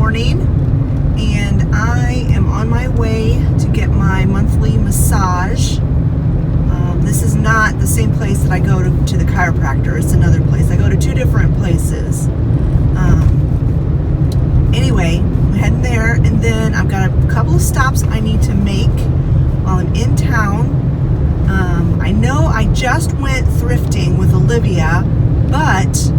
morning, and I am on my way to get my monthly massage. This is not the same place that I go to the chiropractor. It's another place. I go to two different places. Anyway, I'm heading there, and then I've got a couple of stops I need to make while I'm in town. I know I just went thrifting with Olivia, but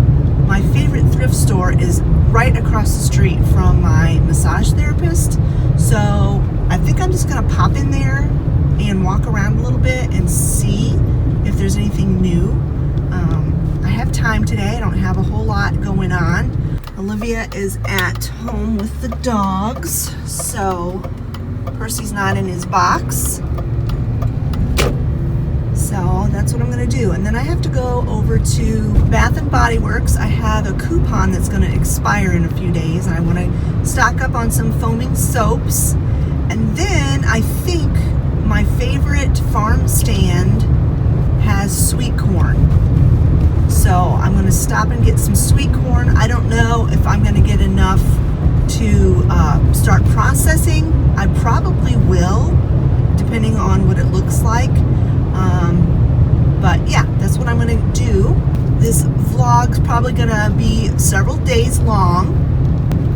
my favorite thrift store is right across the street from my massage therapist. So I think I'm just going to pop in there and walk around a little bit and see if there's anything new. I have time today. I don't have a whole lot going on. Olivia is at home with the dogs, so Percy's not in his box. So that's what I'm going to do. And then I have to go over to Bath & Body Works. I have a coupon that's going to expire in a few days, and I want to stock up on some foaming soaps. And then I think my favorite farm stand has sweet corn. So I'm going to stop and get some sweet corn. I don't know if I'm going to get enough to start processing. I probably will, depending on what it looks like. But yeah, that's what I'm going to do. This vlog's probably going to be several days long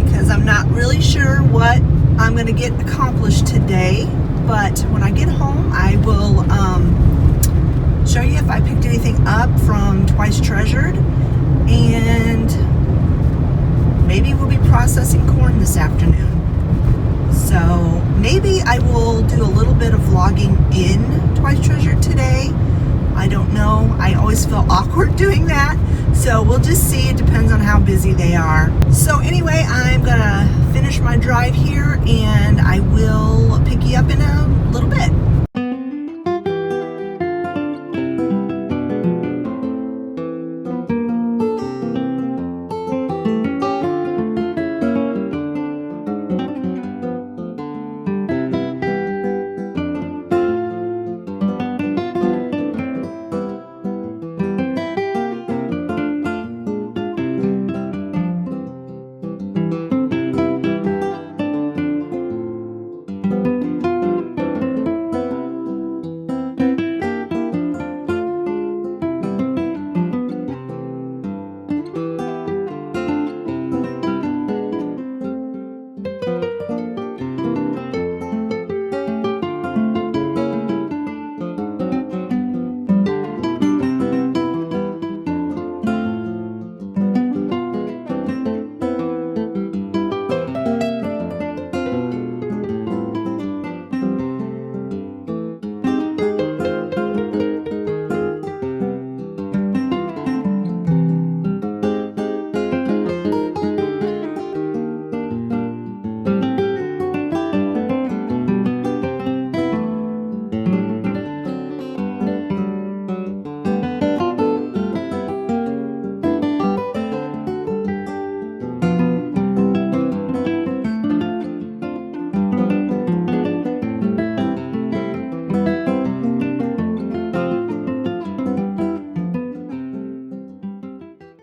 because I'm not really sure what I'm going to get accomplished today. But when I get home, I will show you if I picked anything up from Twice Treasured, and maybe we'll be processing corn this afternoon. So maybe I will do a little bit of vlogging in Twice Treasured today. I don't know. I always feel awkward doing that. So we'll just see. It depends on how busy they are. So anyway, I'm going to finish my drive here, and I will pick you up in a little bit.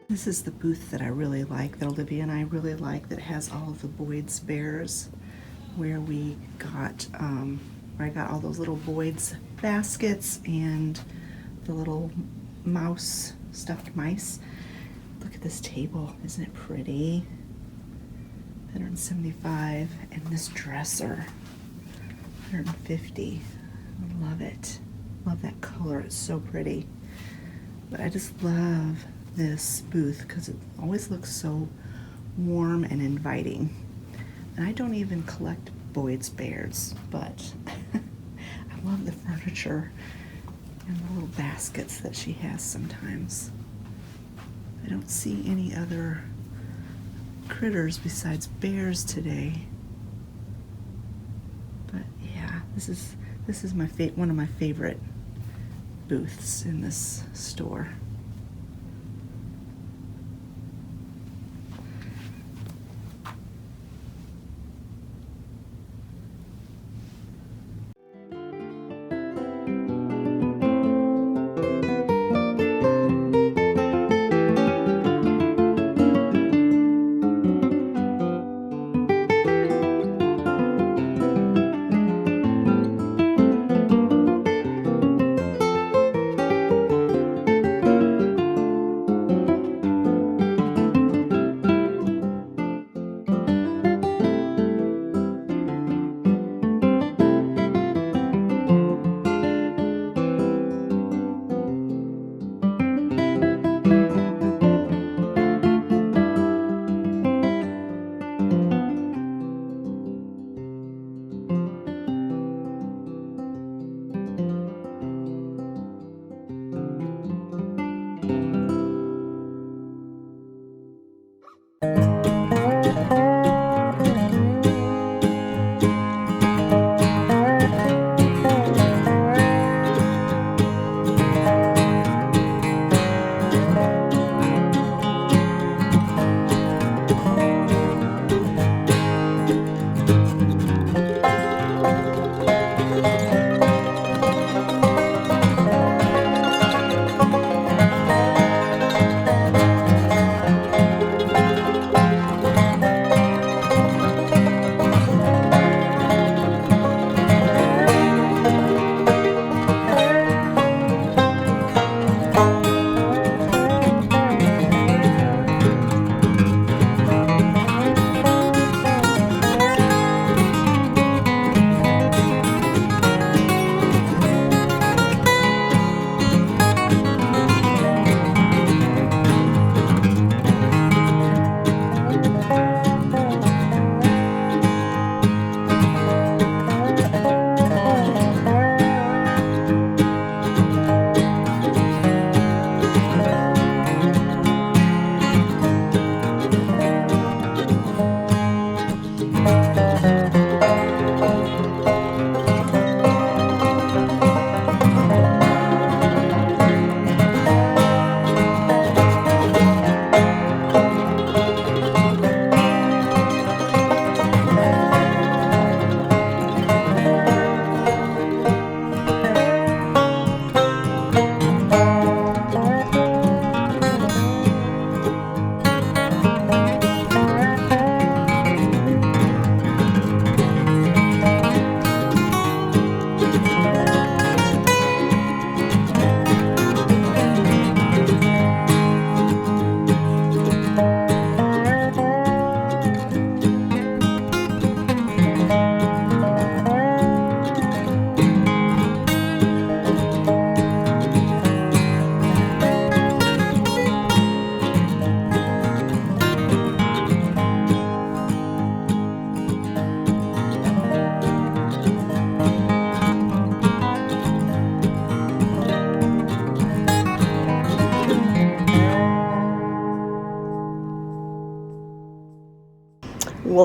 This is the booth that I really like, that Olivia and I really like, that has all of the Boyd's bears, where we got, where I got all those little Boyd's baskets and the little mouse, stuffed mice. Look at this table, isn't it pretty? $175, and this dresser, $150. I love it. Love that color, it's so pretty. But I just love this booth because it always looks so warm and inviting. And I don't even collect Boyd's bears, but I love the furniture and the little baskets that she has sometimes. I don't see any other critters besides bears today. But yeah, this is my one of my favorite booths in this store.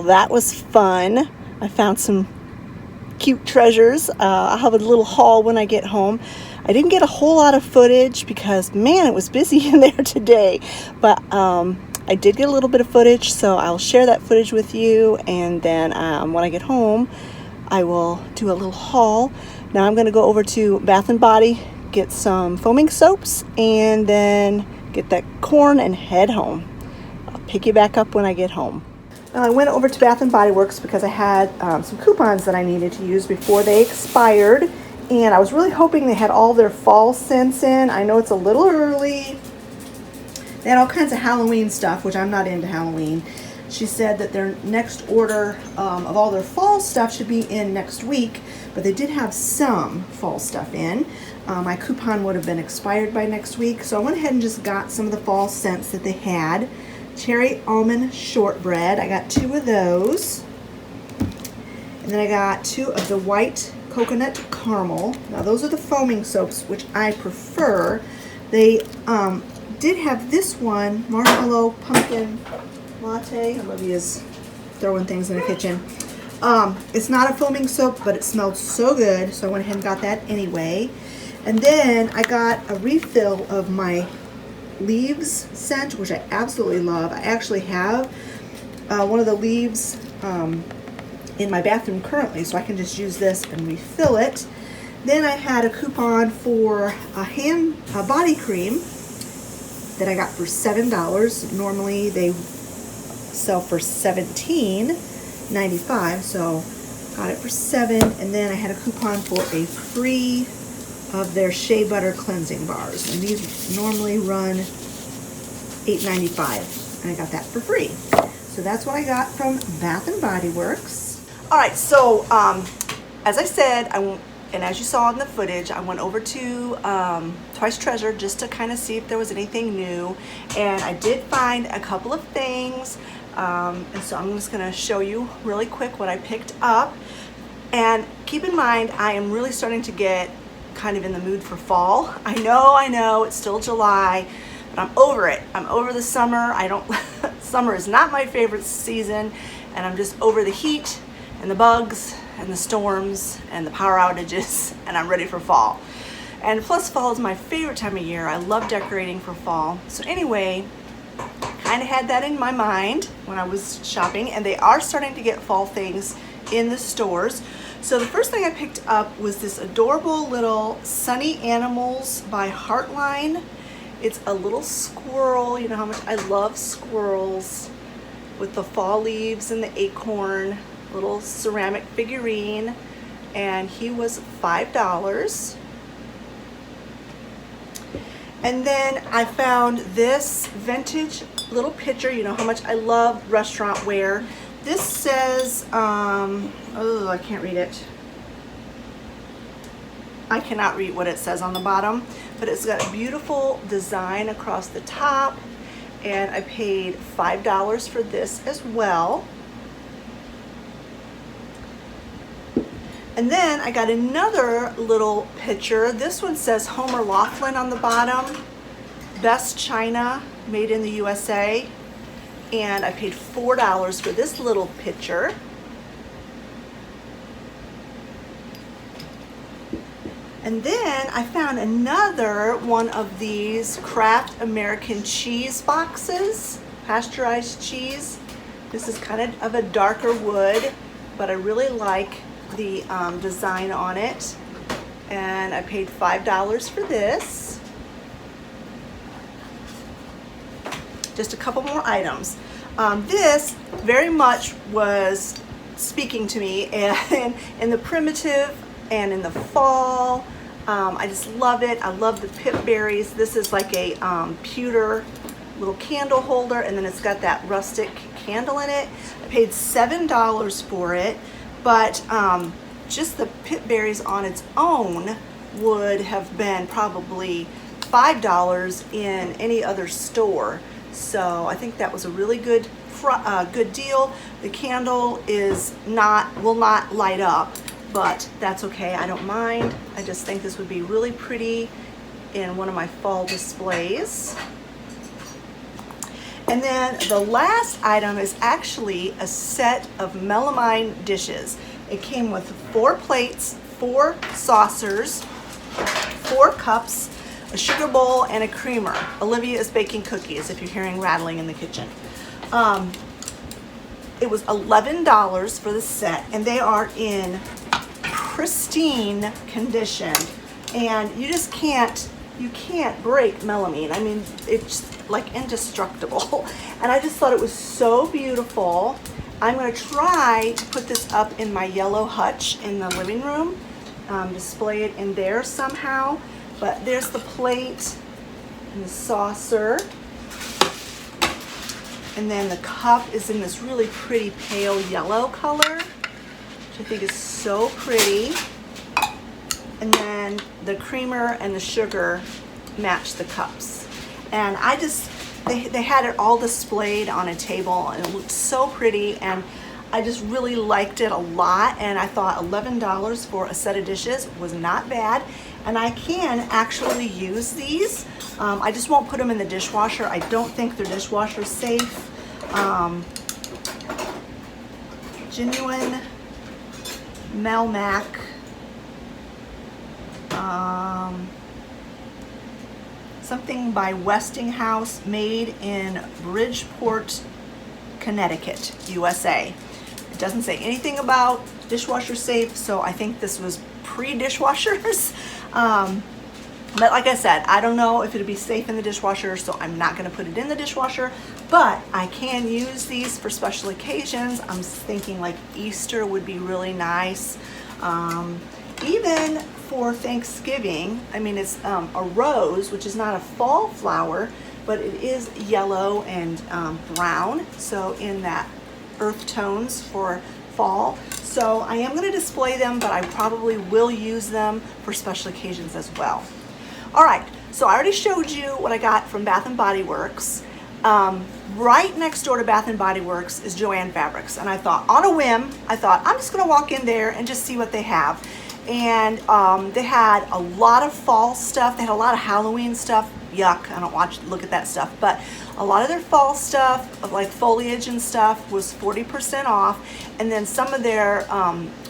So that was fun. I found some cute treasures. I'll have a little haul when I get home. I didn't get a whole lot of footage because, man, it was busy in there today. But I did get a little bit of footage, so I'll share that footage with you. And then when I get home, I will do a little haul. Now I'm going to go over to Bath & Body, get some foaming soaps, and then get that corn and head home. I'll pick you back up when I get home. I went over to Bath & Body Works because I had some coupons that I needed to use before they expired, and I was really hoping they had all their fall scents in. I know it's a little early. They had all kinds of Halloween stuff, which I'm not into Halloween. She said that their next order of all their fall stuff should be in next week, but they did have some fall stuff in. My coupon would have been expired by next week, so I went ahead and just got some of the fall scents that they had. Cherry almond shortbread, I got 2 of those. And then I got 2 of the white coconut caramel. Now those are the foaming soaps, which I prefer. They did have this one, marshmallow pumpkin latte. Olivia's throwing things in the kitchen. It's not a foaming soap, but it smelled so good, so I went ahead and got that anyway. And then I got a refill of my leaves scent, which I absolutely love. I actually have one of the leaves in my bathroom currently, so I can just use this and refill it. Then I had a coupon for a body cream that I got for $7. Normally they sell for $17.95, so got it for $7. And then I had a coupon for a free of their shea butter cleansing bars, and these normally run $8.95, and I got that for free. So that's what I got from Bath & Body Works. All right, so as I said, and as you saw in the footage, I went over to Twice Treasure just to kind of see if there was anything new, and I did find a couple of things, and so I'm just gonna show you really quick what I picked up. And keep in mind, I am really starting to get kind of in the mood for fall. I know, it's still July, but I'm over it. I'm over the summer. Summer is not my favorite season, and I'm just over the heat and the bugs and the storms and the power outages, and I'm ready for fall. And plus, fall is my favorite time of year. I love decorating for fall. So anyway, kind of had that in my mind when I was shopping, and they are starting to get fall things in the stores. So the first thing I picked up was this adorable little Sunny Animals by Heartline. It's a little squirrel. You know how much I love squirrels, with the fall leaves and the acorn, little ceramic figurine, and he was $5. And then I found this vintage little pitcher. You know how much I love restaurant wear. This says, oh, I can't read it. I cannot read what it says on the bottom, but it's got a beautiful design across the top, and I paid $5 for this as well. And then I got another little pitcher. This one says Homer Laughlin on the bottom. Best China, made in the USA. And I paid $4 for this little pitcher. And then I found another one of these Kraft American cheese boxes, pasteurized cheese. This is kind of a darker wood, but I really like the design on it. And I paid $5 for this. Just a couple more items. This very much was speaking to me, and in the primitive and in the fall. I just love it. I love the pip berries. This is like a pewter little candle holder, and then it's got that rustic candle in it. I paid $7 for it, but just the pip berries on its own would have been probably $5 in any other store. So I think that was a really good deal. The candle will not light up, but that's okay. I don't mind. I just think this would be really pretty in one of my fall displays. And then the last item is actually a set of melamine dishes. It came with 4 plates, 4 saucers, 4 cups, a sugar bowl, and a creamer. Olivia is baking cookies if you're hearing rattling in the kitchen. It was $11 for the set, and they are in pristine condition. And you just can't break melamine. I mean, it's like indestructible. And I just thought it was so beautiful. I'm gonna try to put this up in my yellow hutch in the living room, display it in there somehow. But there's the plate and the saucer. And then the cup is in this really pretty pale yellow color, which I think is so pretty. And then the creamer and the sugar match the cups. And I just, they had it all displayed on a table, and it looked so pretty, and I just really liked it a lot. And I thought $11 for a set of dishes was not bad. And I can actually use these. I just won't put them in the dishwasher. I don't think they're dishwasher safe. Genuine Melmac. Something by Westinghouse, made in Bridgeport, Connecticut, USA. It doesn't say anything about dishwasher safe, so I think this was pre-dishwashers. But like I said, I don't know if it'll be safe in the dishwasher, so I'm not going to put it in the dishwasher. But I can use these for special occasions. I'm thinking like Easter would be really nice. Even for Thanksgiving. I mean, it's a rose, which is not a fall flower, but it is yellow and brown, so in that earth tones for fall. So I am going to display them, but I probably will use them for special occasions as well. All right, so I already showed you what I got from Bath & Body Works. Right next door to Bath & Body Works is Joann Fabrics, and I thought, on a whim, I'm just going to walk in there and just see what they have. And they had a lot of fall stuff. They had a lot of Halloween stuff. Yuck, I don't look at that stuff. But a lot of their fall stuff, like foliage and stuff, was 40% off. And then some of their,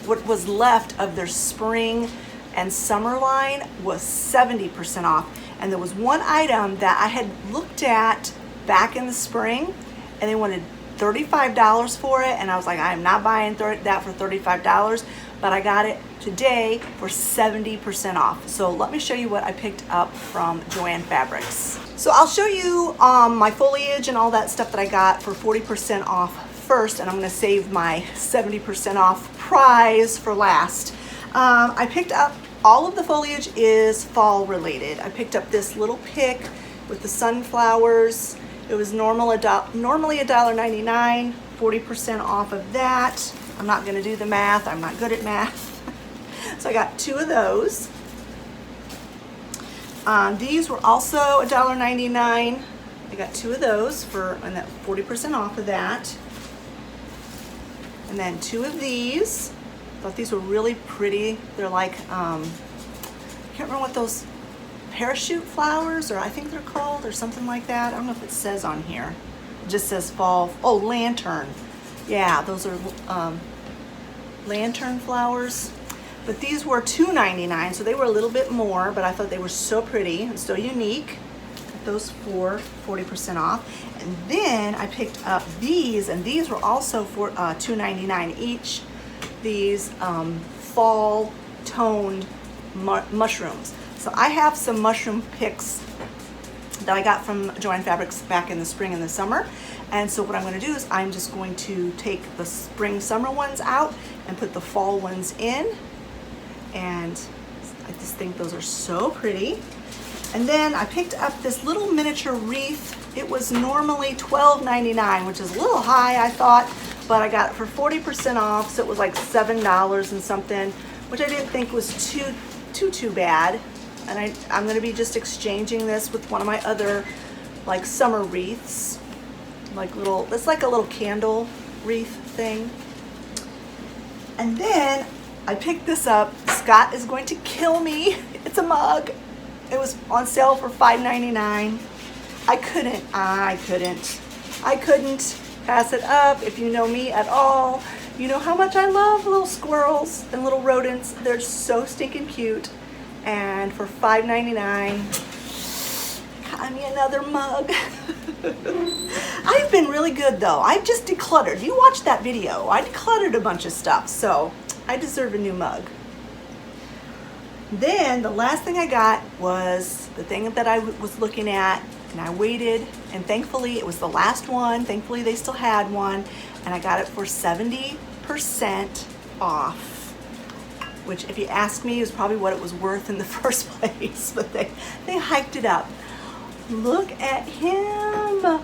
what was left of their spring and summer line was 70% off. And there was one item that I had looked at back in the spring, and they wanted $35 for it. And I was like, I am not buying that for $35. But I got it today for 70% off. So let me show you what I picked up from Joann Fabrics. So I'll show you my foliage and all that stuff that I got for 40% off first, and I'm gonna save my 70% off prize for last. I picked up, all of the foliage is fall related. I picked up this little pick with the sunflowers. It was normally $1.99, 40% off of that. I'm not going to do the math. I'm not good at math. So I got 2 of those. These were also $1.99. I got 2 of those for, and that 40% off of that. And then 2 of these. I thought these were really pretty. They're like, I can't remember what those parachute flowers, or I think they're called, or something like that. I don't know if it says on here. It just says fall. Oh, lantern. Yeah, those are lantern flowers. But these were $2.99, so they were a little bit more, but I thought they were so pretty and so unique. Got those for 40% off. And then I picked up these, and these were also for $2.99 each. These fall toned mushrooms. So I have some mushroom picks that I got from Joann Fabrics back in the spring and the summer. And so what I'm going to do is I'm just going to take the spring summer ones out and put the fall ones in. And I just think those are so pretty. And then I picked up this little miniature wreath. It was normally $12.99, which is a little high, I thought, but I got it for 40% off, so it was like $7 and something, which I didn't think was too bad. And I'm going to be just exchanging this with one of my other like summer wreaths, like little, it's like a little candle wreath thing. And then I picked this up. Scott is going to kill me. It's a mug. It was on sale for $5.99. I couldn't I couldn't pass it up. If you know me at all, you know how much I love little squirrels and little rodents. They're so stinking cute. And for $5.99, got me another mug. I've been really good though. I've just decluttered. You watched that video. I decluttered a bunch of stuff, so I deserve a new mug. Then the last thing I got was the thing that I was looking at, and I waited, and thankfully it was the last one. Thankfully they still had one, and I got it for 70% off, which if you ask me is probably what it was worth in the first place, but they hiked it up. Look at him.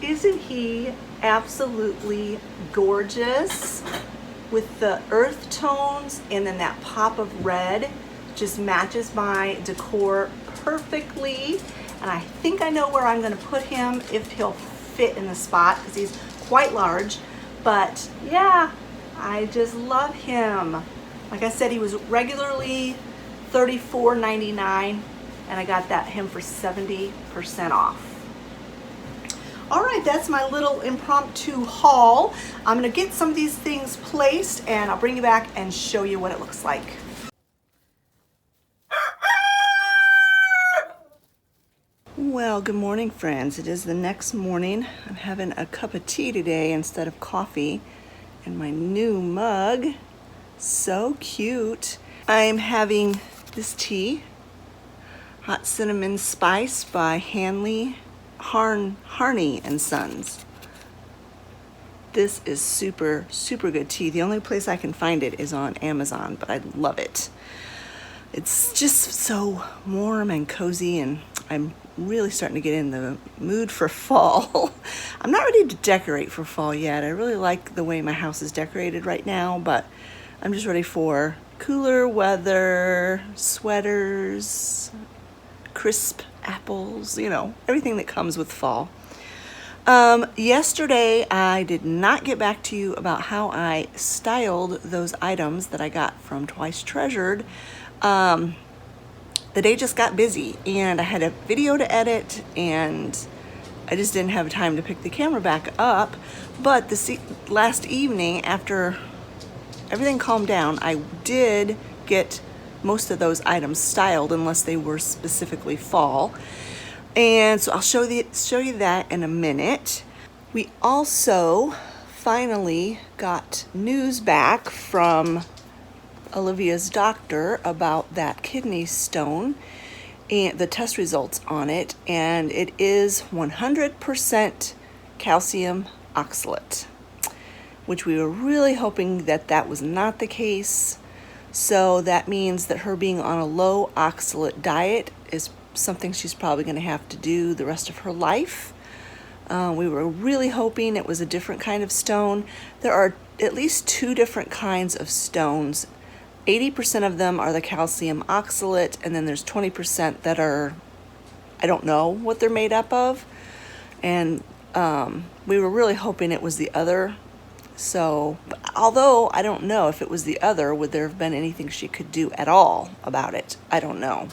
Isn't he absolutely gorgeous? With the earth tones and then that pop of red, just matches my decor perfectly. And I think I know where I'm gonna put him if he'll fit in the spot, because he's quite large. But yeah, I just love him. Like I said, he was regularly $34.99, and I got him for 70% off. All right, that's my little impromptu haul. I'm gonna get some of these things placed, and I'll bring you back and show you what it looks like. Well, good morning, friends. It is the next morning. I'm having a cup of tea today instead of coffee in my new mug. So cute. I'm having this tea, Hot Cinnamon Spice by Harney and Sons. This is super, super good tea. The only place I can find it is on Amazon, but I love it. It's just so warm and cozy, and I'm really starting to get in the mood for fall. I'm not ready to decorate for fall yet. I really like the way my house is decorated right now, but I'm just ready for cooler weather, sweaters, crisp apples, you know, everything that comes with fall. Yesterday, I did not get back to you about how I styled those items that I got from Twice Treasured. The day just got busy, and I had a video to edit, and I just didn't have time to pick the camera back up. But last evening, after everything calmed down, I did get most of those items styled, unless they were specifically fall. And so I'll show you that in a minute. We also finally got news back from Olivia's doctor about that kidney stone and the test results on it, and it is 100% calcium oxalate, which we were really hoping that was not the case. So that means that her being on a low oxalate diet is something she's probably going to have to do the rest of her life. We were really hoping it was a different kind of stone. There are at least 2 different kinds of stones. 80% of them are the calcium oxalate, and then there's 20% that are, I don't know what they're made up of. And we were really hoping it was the other. So, although I don't know if it was the other, would there have been anything she could do at all about it? I don't know.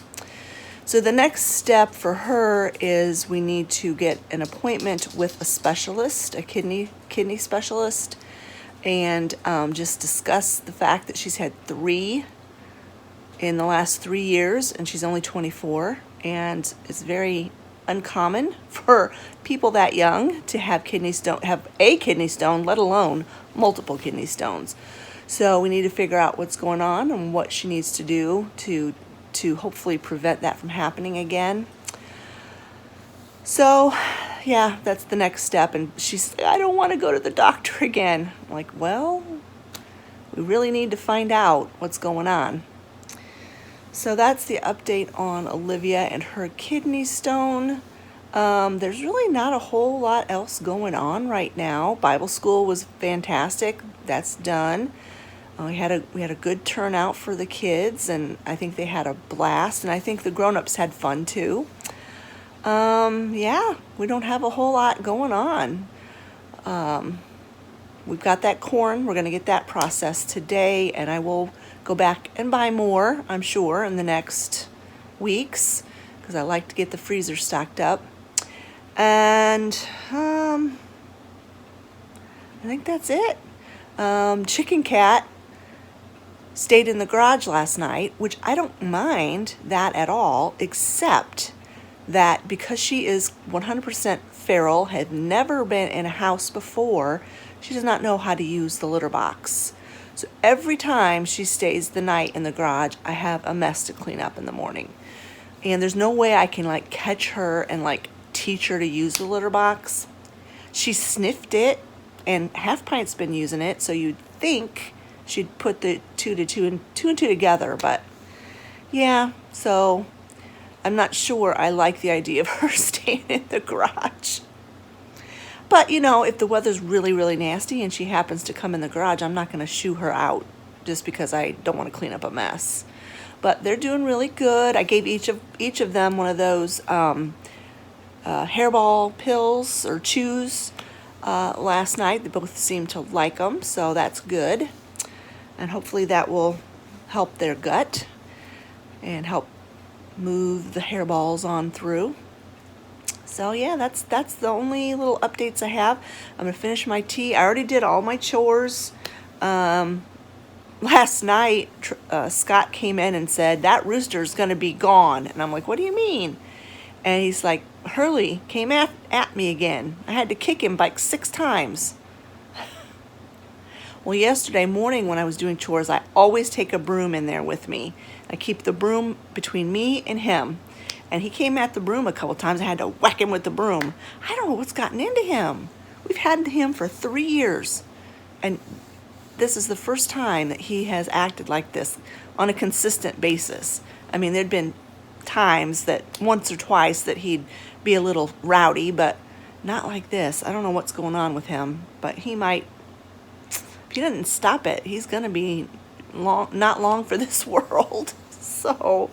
So the next step for her is we need to get an appointment with a specialist, a kidney specialist, and just discuss the fact that she's had 3 in the last 3 years, and she's only 24, and it's very uncommon for people that young to have a kidney stone, let alone multiple kidney stones. So we need to figure out what's going on and what she needs to do to hopefully prevent that from happening again. So yeah, that's the next step. And she's, I don't want to go to the doctor again. I'm like, well, we really need to find out what's going on. So that's the update on Olivia and her kidney stone. There's really not a whole lot else going on right now. Bible school was fantastic. That's done. We had a good turnout for the kids, and I think they had a blast, and I think the grown-ups had fun too. Yeah, we don't have a whole lot going on. We've got that corn. We're going to get that processed today, and I will go back and buy more, I'm sure, in the next weeks, because I like to get the freezer stocked up. And I think that's it. Chicken Cat stayed in the garage last night, which I don't mind that at all, except that because she is 100% feral, had never been in a house before, she does not know how to use the litter box. So every time she stays the night in the garage, I have a mess to clean up in the morning. And there's no way I can like catch her and like teach her to use the litter box. She sniffed it, and Half Pint's been using it, so you'd think she'd put the two and two together, but yeah, so I'm not sure I like the idea of her staying in the garage. But, you know, if the weather's really, really nasty and she happens to come in the garage, I'm not going to shoo her out just because I don't want to clean up a mess. But they're doing really good. I gave each of them one of those hairball pills or chews last night. They both seem to like them, so that's good. And hopefully that will help their gut and help move the hairballs on through. So yeah, that's the only little updates I have. I'm gonna finish my tea. I already did all my chores. Last night, Scott came in and said, that rooster's gonna be gone. And I'm like, what do you mean? And he's like, Hurley came at me again. I had to kick him like 6 times. Well, yesterday morning when I was doing chores, I always take a broom in there with me. I keep the broom between me and him. And he came at the broom a couple times. I had to whack him with the broom. I don't know what's gotten into him. We've had him for 3 years. And this is the first time that he has acted like this on a consistent basis. I mean, there'd been times that once or twice that he'd be a little rowdy, but not like this. I don't know what's going on with him, but he might, if he doesn't stop it, he's going to be not long for this world. So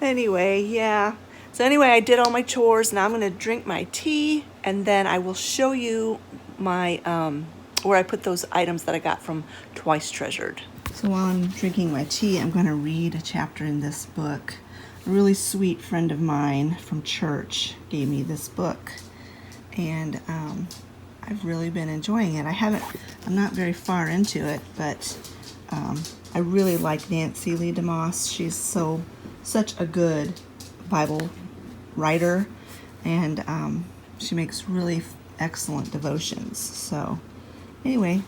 anyway, yeah. So anyway, I did all my chores. Now I'm going to drink my tea, and then I will show you my where I put those items that I got from Twice Treasured. So while I'm drinking my tea, I'm going to read a chapter in this book. A really sweet friend of mine from church gave me this book, and I've really been enjoying it. I'm not very far into it, but I really like Nancy Lee DeMoss. She's such a good Bible writer, and she makes really excellent devotions. So anyway,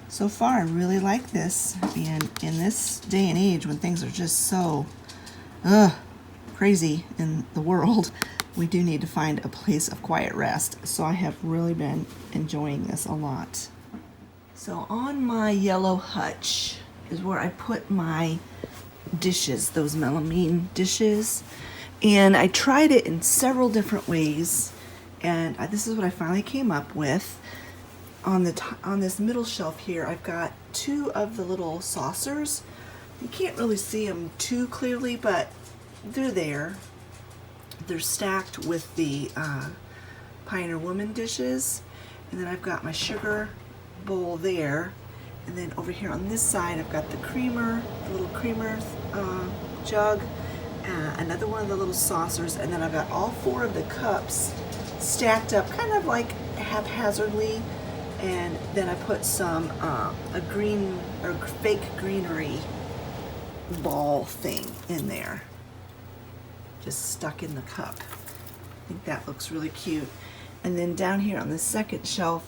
so far I really like this, and in this day and age when things are just so crazy in the world, we do need to find a place of quiet rest. So I have really been enjoying this a lot. So on my yellow hutch is where I put my dishes, those melamine dishes, and I tried it in several different ways, and this is what I finally came up with. On this middle shelf here, I've got 2 of the little saucers. You can't really see them too clearly, but they're there. They're stacked with the Pioneer Woman dishes, and then I've got my sugar bowl there, and then over here on this side I've got the little creamer jug, another one of the little saucers, and then I've got all 4 of the cups stacked up kind of like haphazardly, and then I put some a green or fake greenery ball thing in there, just stuck in the cup. I think that looks really cute. And then down here on the second shelf,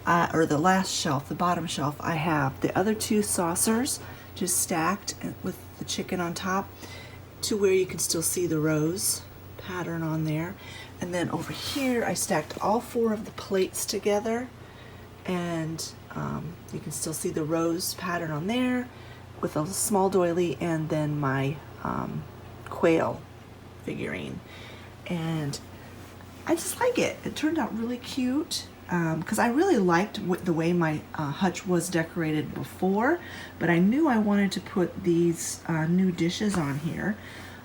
or the last shelf, the bottom shelf, I have the other 2 saucers just stacked with the chicken on top to where you can still see the rose pattern on there. And then over here I stacked all 4 of the plates together, and you can still see the rose pattern on there with a small doily, and then my quail figurine. And I just like it. It turned out really cute, because I really liked the way my hutch was decorated before, but I knew I wanted to put these new dishes on here.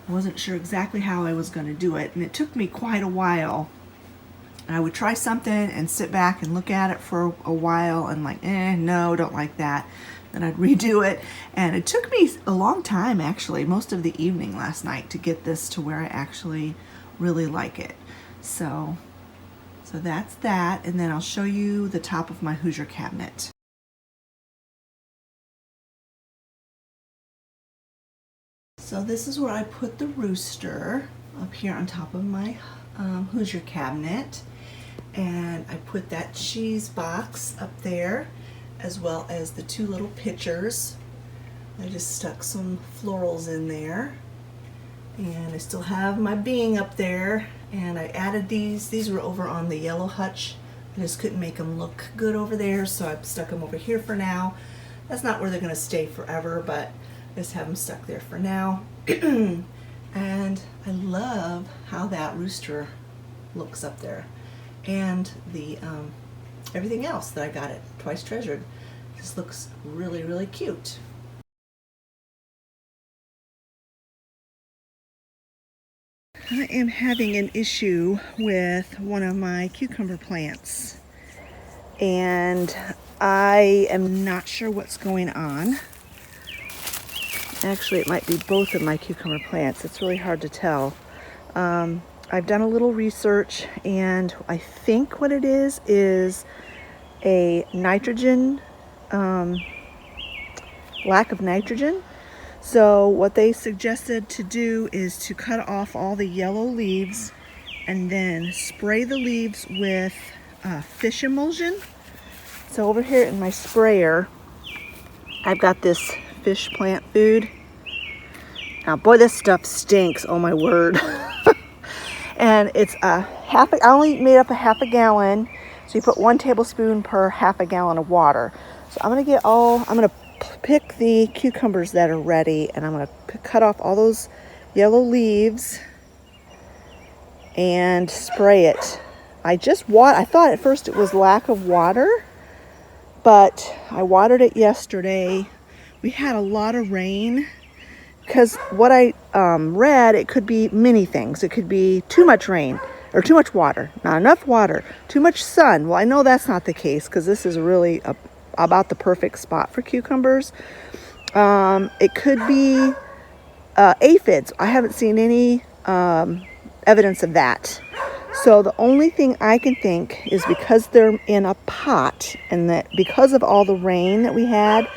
I wasn't sure exactly how I was going to do it, and it took me quite a while. I would try something and sit back and look at it for a while and like, no, don't like that. Then I'd redo it, and it took me a long time, actually, most of the evening last night, to get this to where I actually really like it. So So that's that, and then I'll show you the top of my Hoosier cabinet. So this is where I put the rooster, up here on top of my Hoosier cabinet. And I put that cheese box up there, as well as the two little pitchers. I just stuck some florals in there. And I still have my being up there. And I added these. These were over on the yellow hutch. I just couldn't make them look good over there, so I stuck them over here for now. That's not where they're going to stay forever, but I just have them stuck there for now. And I love how that rooster looks up there. And the everything else that I got at Twice Treasured just looks really, really cute. I am having an issue with one of my cucumber plants, and I am not sure what's going on. Actually, it might be both of my cucumber plants. It's really hard to tell. I've done a little research, and I think what it is a nitrogen, lack of nitrogen. So what they suggested to do is to cut off all the yellow leaves and then spray the leaves with fish emulsion. So over here in my sprayer, I've got this fish plant food. Now, boy, this stuff stinks. Oh my word. And it's I only made up a half a gallon. So you put 1 tablespoon per half a gallon of water. So I'm gonna pick the cucumbers that are ready, and I'm gonna cut off all those yellow leaves and spray it. I thought at first it was lack of water, but I watered it yesterday. We had a lot of rain. Because what I read, it could be many things. It could be too much rain or too much water, not enough water, too much sun. Well, I know that's not the case because this is really about the perfect spot for cucumbers. It could be aphids. I haven't seen any evidence of that. So the only thing I can think is because they're in a pot, and that because of all the rain that we had,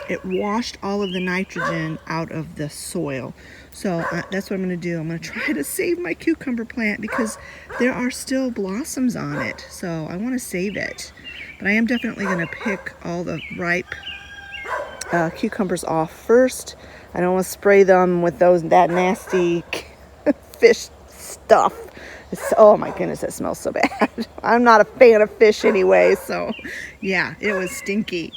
it washed all of the nitrogen out of the soil. So that's what I'm going to do. I'm going to try to save my cucumber plant because there are still blossoms on it. So I want to save it. But I am definitely going to pick all the ripe cucumbers off first. I don't want to spray them with that nasty fish stuff. Oh my goodness, it smells so bad. I'm not a fan of fish anyway, so yeah, it was stinky.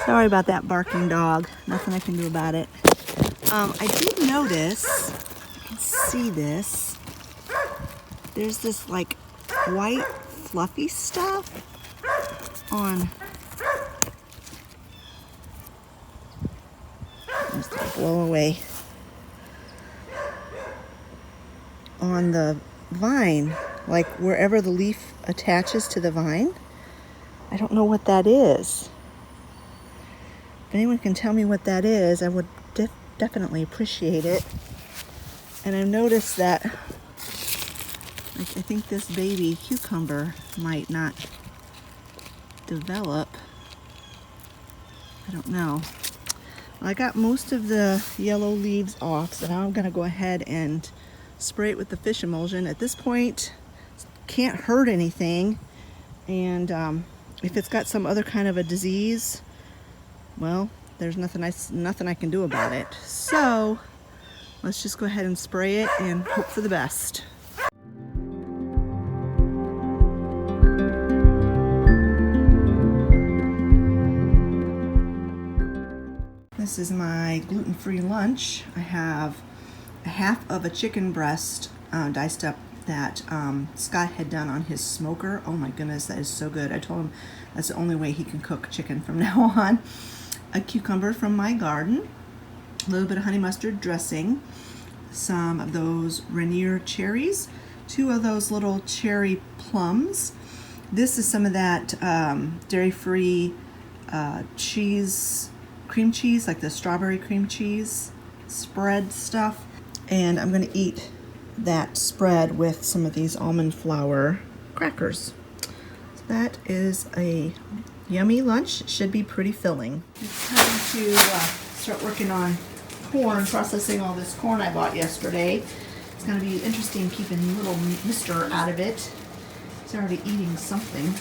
Sorry about that barking dog. Nothing I can do about it. I did notice, you can see this, there's this like white fluffy stuff on, just blow away, on the vine, like wherever the leaf attaches to the vine. I don't know what that is. If anyone can tell me what that is, I would definitely appreciate it. And I've noticed that, I think this baby cucumber might not develop. I don't know. Well, I got most of the yellow leaves off, so now I'm going to go ahead and spray it with the fish emulsion. At this point, can't hurt anything. And if it's got some other kind of a disease, well, there's nothing I can do about it. So let's just go ahead and spray it and hope for the best. This is my gluten-free lunch. I have a half of a chicken breast diced up that Scott had done on his smoker. Oh my goodness, that is so good. I told him that's the only way he can cook chicken from now on. A cucumber from my garden, a little bit of honey mustard dressing, some of those Rainier cherries, 2 of those little cherry plums. This is some of that dairy-free cheese, cream cheese, like the strawberry cream cheese spread stuff. And I'm going to eat that spread with some of these almond flour crackers. So that is a yummy lunch. It should be pretty filling. It's time to start working on corn, processing all this corn I bought yesterday. It's going to be interesting keeping little mister out of it. He's already eating something.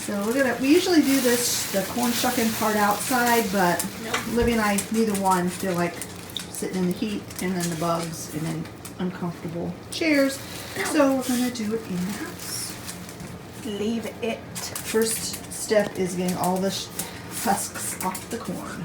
So we usually do this, the corn shucking part outside, but Olivia and I, neither one, feel like sitting in the heat and then the bugs and then uncomfortable chairs. So we're going to do it in the house. Leave it. First step is getting all the husks off the corn.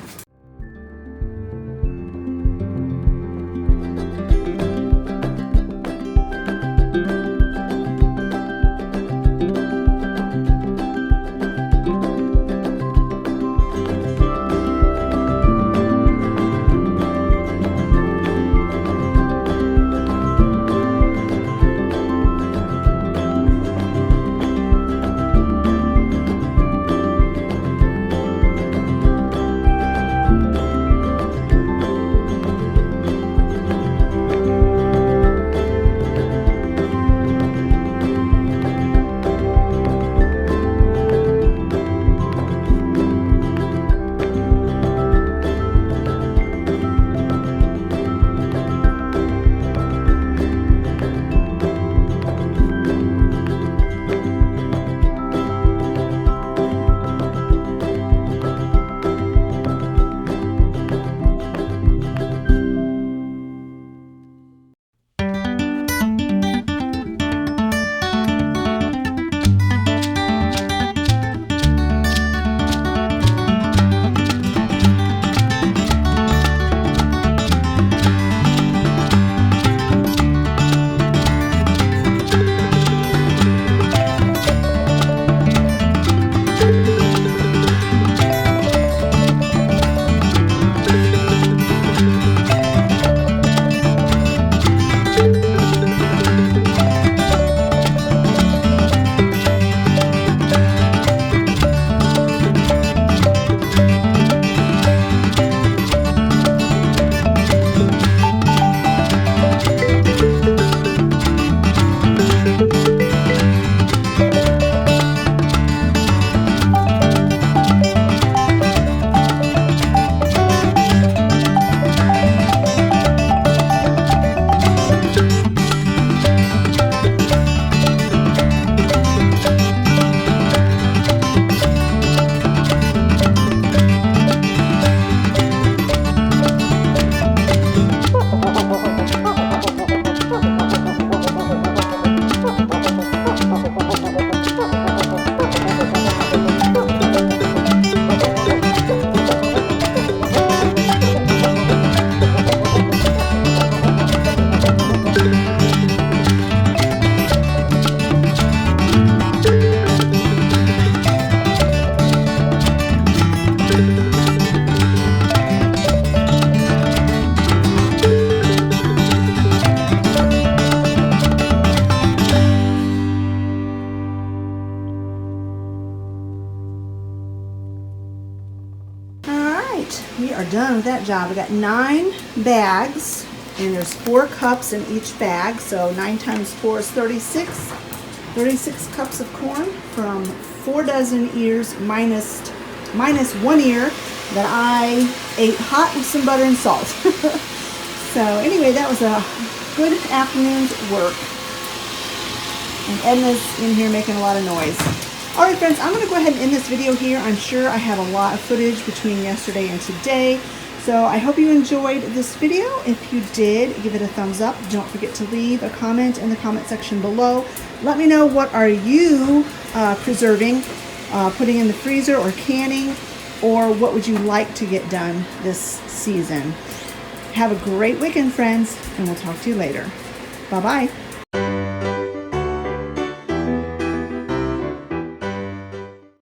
We are done with that job. We got 9 bags, and there's 4 cups in each bag, so 9 times 4 is 36. 36 cups of corn from 4 dozen ears minus 1 ear that I ate hot with some butter and salt. So anyway, that was a good afternoon's work. And Edna's in here making a lot of noise. Alright friends, I'm going to go ahead and end this video here. I'm sure I have a lot of footage between yesterday and today. So I hope you enjoyed this video. If you did, give it a thumbs up. Don't forget to leave a comment in the comment section below. Let me know, what are you preserving, putting in the freezer or canning, or what would you like to get done this season. Have a great weekend, friends, and we'll talk to you later. Bye-bye.